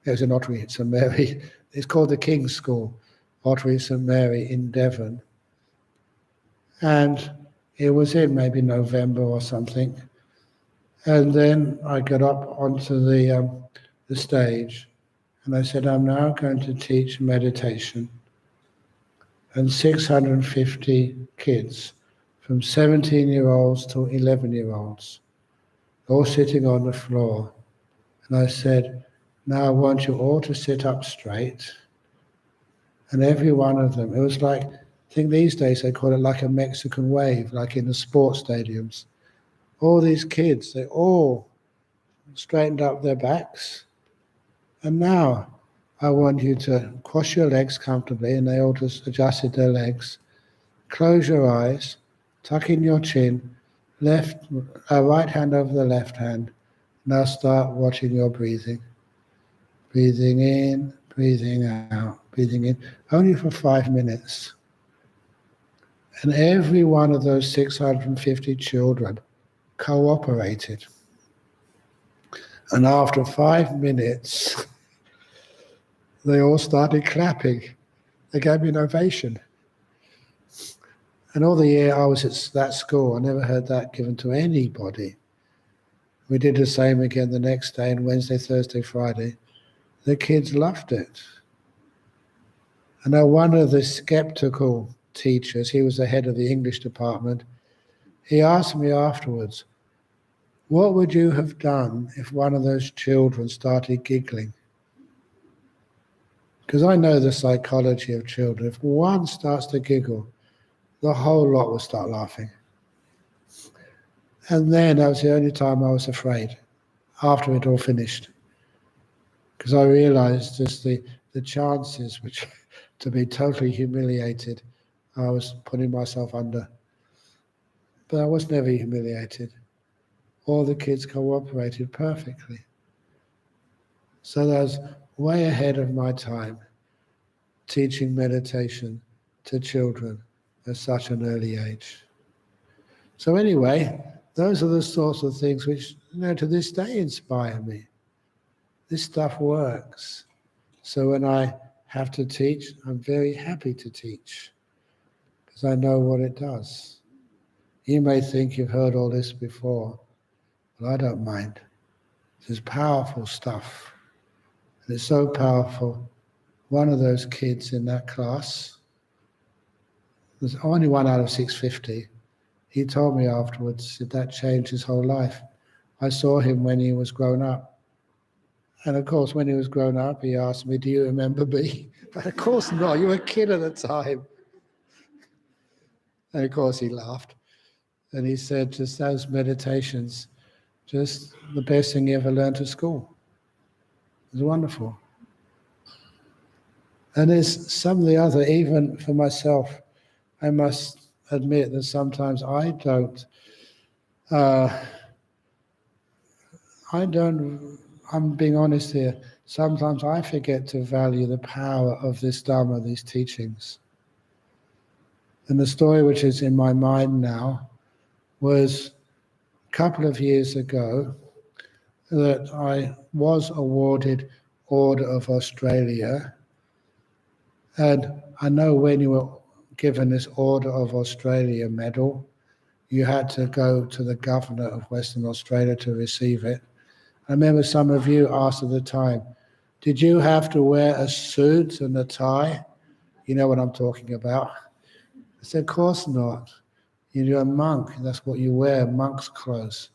was in Ottery St. Mary, it's called the King's School, Ottery St. Mary in Devon. And it was in maybe November or something. And then I got up onto the stage and I said, I'm now going to teach meditation. And 650 kids, from 17-year-olds to 11-year-olds, all sitting on the floor. And I said, now I want you all to sit up straight. And every one of them, it was like, I think these days they call it like a Mexican wave, like in the sports stadiums. All these kids, they all straightened up their backs. And now I want you to cross your legs comfortably, and they all just adjusted their legs. Close your eyes, tuck in your chin, right hand over the left hand. Now start watching your breathing. Breathing in, breathing out, breathing in, only for 5 minutes. And every one of those 650 children cooperated. And after 5 minutes, they all started clapping. They gave me an ovation. And all the year I was at that school, I never heard that given to anybody. We did the same again the next day, and Wednesday, Thursday, Friday. The kids loved it. And now one of the skeptical teachers, he was the head of the English department, he asked me afterwards, what would you have done if one of those children started giggling? Because I know the psychology of children. If one starts to giggle, the whole lot will start laughing. And then that was the only time I was afraid, after it all finished. Because I realized just the chances which to be totally humiliated, I was putting myself under. But I was never humiliated. All the kids cooperated perfectly. So that was way ahead of my time, teaching meditation to children at such an early age. So anyway, those are the sorts of things which, to this day inspire me. This stuff works. So when I have to teach, I'm very happy to teach because I know what it does. You may think you've heard all this before, but I don't mind. This is powerful stuff. And it's so powerful. One of those kids in that class, there's only one out of 650, he told me afterwards that changed his whole life. I saw him when he was grown up. And of course, when he was grown up, he asked me, do you remember me? But of course not, you were a kid at the time. And of course he laughed. And he said, just those meditations, just the best thing he ever learned at school. It was wonderful. And there's some of the other, even for myself, I must admit that sometimes I'm being honest here, sometimes I forget to value the power of this Dharma, these teachings. And the story which is in my mind now was a couple of years ago that I was awarded Order of Australia. And I know when you were given this Order of Australia medal, you had to go to the governor of Western Australia to receive it. I remember some of you asked at the time, did you have to wear a suit and a tie? You know what I'm talking about. I said, of course not. You're a monk, that's what you wear, monk's clothes.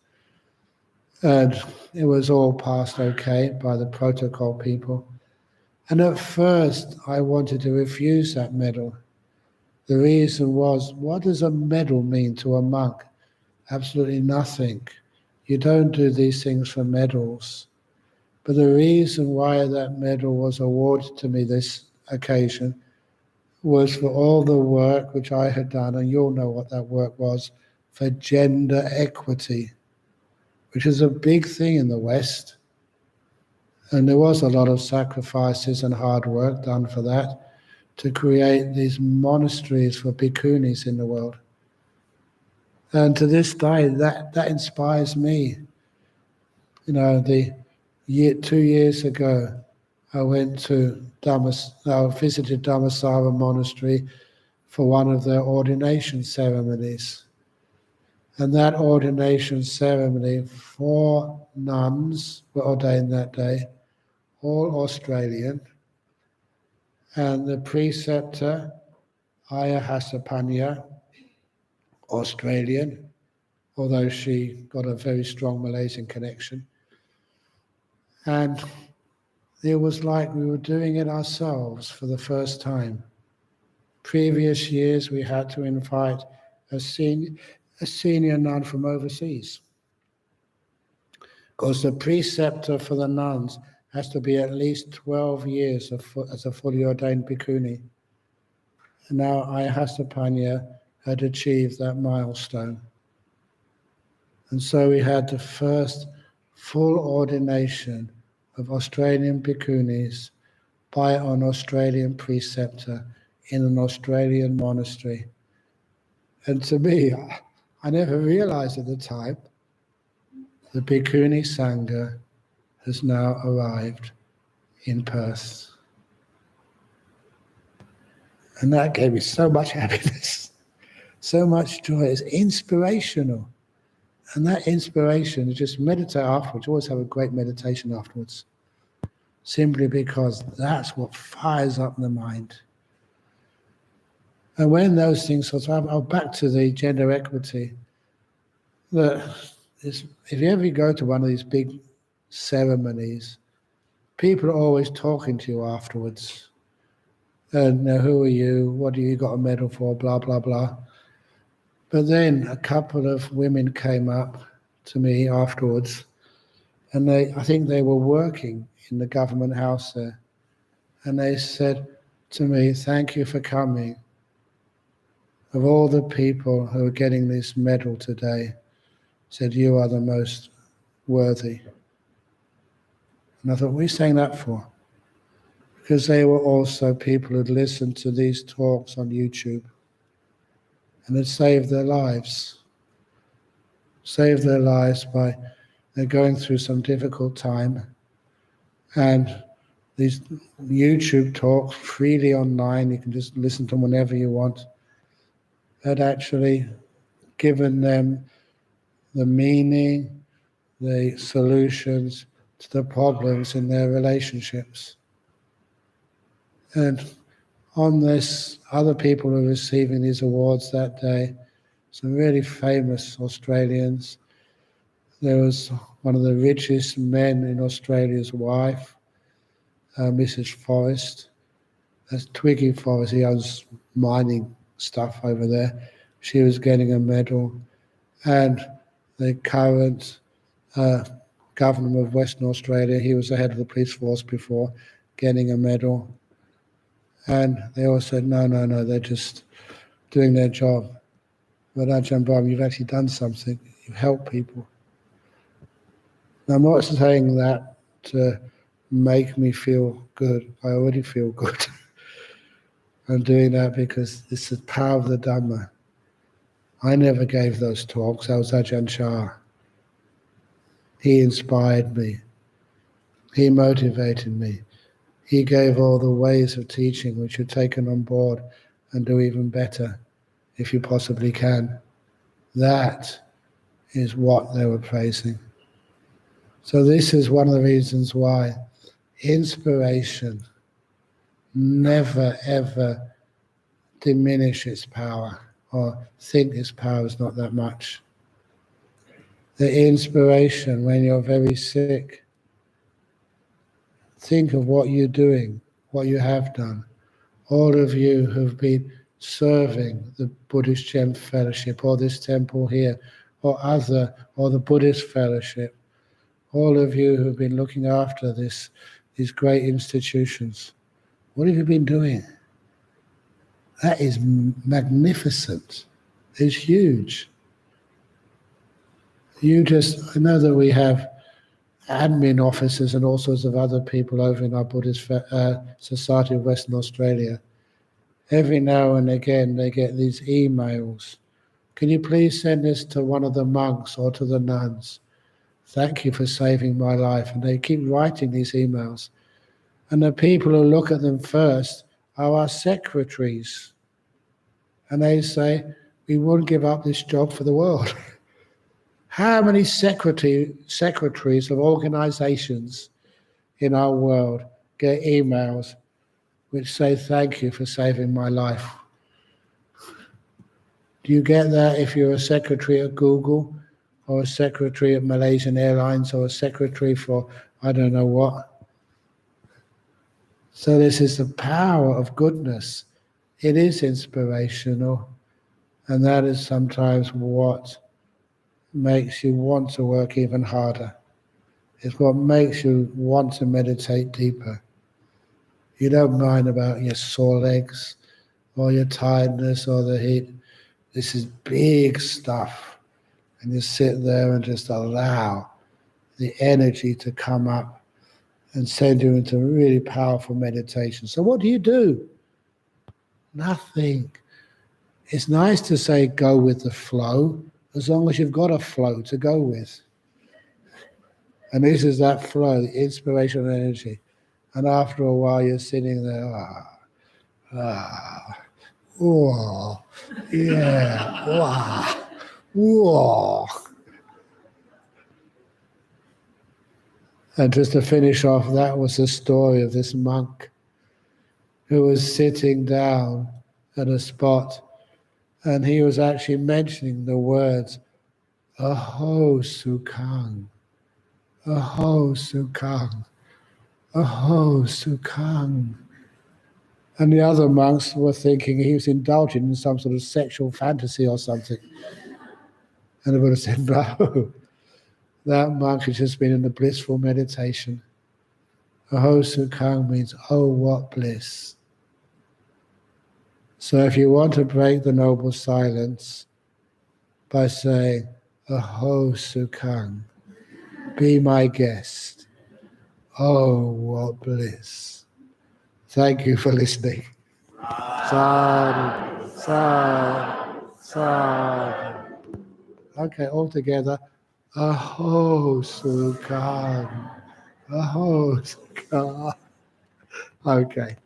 And it was all passed okay by the protocol people. And at first, I wanted to refuse that medal. The reason was, what does a medal mean to a monk? Absolutely nothing. You don't do these things for medals. But the reason why that medal was awarded to me this occasion was for all the work which I had done, and you'll know what that work was, for gender equity, which is a big thing in the West. And there was a lot of sacrifices and hard work done for that, to create these monasteries for bhikkhunis in the world. And to this day, that inspires me. You know, 2 years ago, I went to I visited Dhammasara Monastery for one of their ordination ceremonies. And that ordination ceremony, 4 nuns were ordained that day, all Australian, and the preceptor, Ayahasapanya, Australian, although she got a very strong Malaysian connection. And it was like we were doing it ourselves for the first time. Previous years we had to invite a senior nun from overseas, because the preceptor for the nuns has to be at least 12 years as a fully ordained bhikkhuni. And now Ayahasapanya had achieved that milestone. And so we had the first full ordination of Australian bhikkhunis by an Australian preceptor in an Australian monastery. And to me, I never realized at the time, the Bhikkhuni Sangha has now arrived in Perth. And that gave me so much happiness, so much joy. It's inspirational. And that inspiration is just meditate afterwards. Always have a great meditation afterwards. Simply because that's what fires up the mind. And when those things sort of, I'll back to the gender equity, if you ever go to one of these big ceremonies, people are always talking to you afterwards. And who are you? What do you got a medal for? Blah, blah, blah. But then a couple of women came up to me afterwards, and I think they were working in the government house there. And they said to me, "Thank you for coming. Of all the people who are getting this medal today," said, "you are the most worthy." And I thought, what are you saying that for? Because they were also people who'd listened to these talks on YouTube and had saved their lives. Saved their lives by they're going through some difficult time. And these YouTube talks freely online, you can just listen to them whenever you want, had actually given them the meaning, the solutions to the problems in their relationships. And on this, other people were receiving these awards that day, some really famous Australians. There was one of the richest men in Australia's wife, Mrs. Forrest. That's Twiggy Forrest, he owns mining stuff over there. She was getting a medal. And the current governor of Western Australia, he was the head of the police force before, getting a medal. And they all said, no, they're just doing their job. But Ajahn Brahm, you've actually done something. You've helped people. Now, I'm not saying that to make me feel good. I already feel good. I'm doing that because it's the power of the Dhamma. I never gave those talks. That was Ajahn Chah. He inspired me. He motivated me. He gave all the ways of teaching which you're taken on board and do even better if you possibly can. That is what they were praising. So this is one of the reasons why inspiration never ever diminish its power or think its power is not that much. The inspiration when you're very sick, think of what you're doing, what you have done. All of you who've been serving the Buddhist Gem Fellowship or this temple here or the Buddhist Fellowship, all of you who've been looking after these great institutions, what have you been doing? That is magnificent. It's huge. I know that we have admin officers and all sorts of other people over in our Buddhist Society of Western Australia. Every now and again they get these emails. Can you please send this to one of the monks or to the nuns? Thank you for saving my life. And they keep writing these emails. And the people who look at them first are our secretaries. And they say, we wouldn't give up this job for the world. How many secretaries of organizations in our world get emails which say, thank you for saving my life? Do you get that if you're a secretary at Google or a secretary at Malaysian Airlines or a secretary for I don't know what? So this is the power of goodness. It is inspirational, and that is sometimes what makes you want to work even harder. It's what makes you want to meditate deeper. You don't mind about your sore legs or your tiredness or the heat. This is big stuff. And you sit there and just allow the energy to come up and send you into really powerful meditation. So what do? Nothing. It's nice to say go with the flow, as long as you've got a flow to go with. And this is that flow, the inspirational energy. And after a while you're sitting there, oh, yeah, wow, whoa. And just to finish off, that was the story of this monk who was sitting down at a spot, and he was actually mentioning the words, Aho Sukhang, Aho Sukhang, Aho Sukhang. And the other monks were thinking he was indulging in some sort of sexual fantasy or something. And the Buddha said, no, that monk has just been in a blissful meditation. Aho Sukhang means, oh, what bliss. So if you want to break the noble silence by saying, Aho Sukhang, be my guest. Oh, what bliss. Thank you for listening. Sadhu, sadhu, sadhu. Okay, all together. Aho Sukhang, Aho Sukhang. Okay.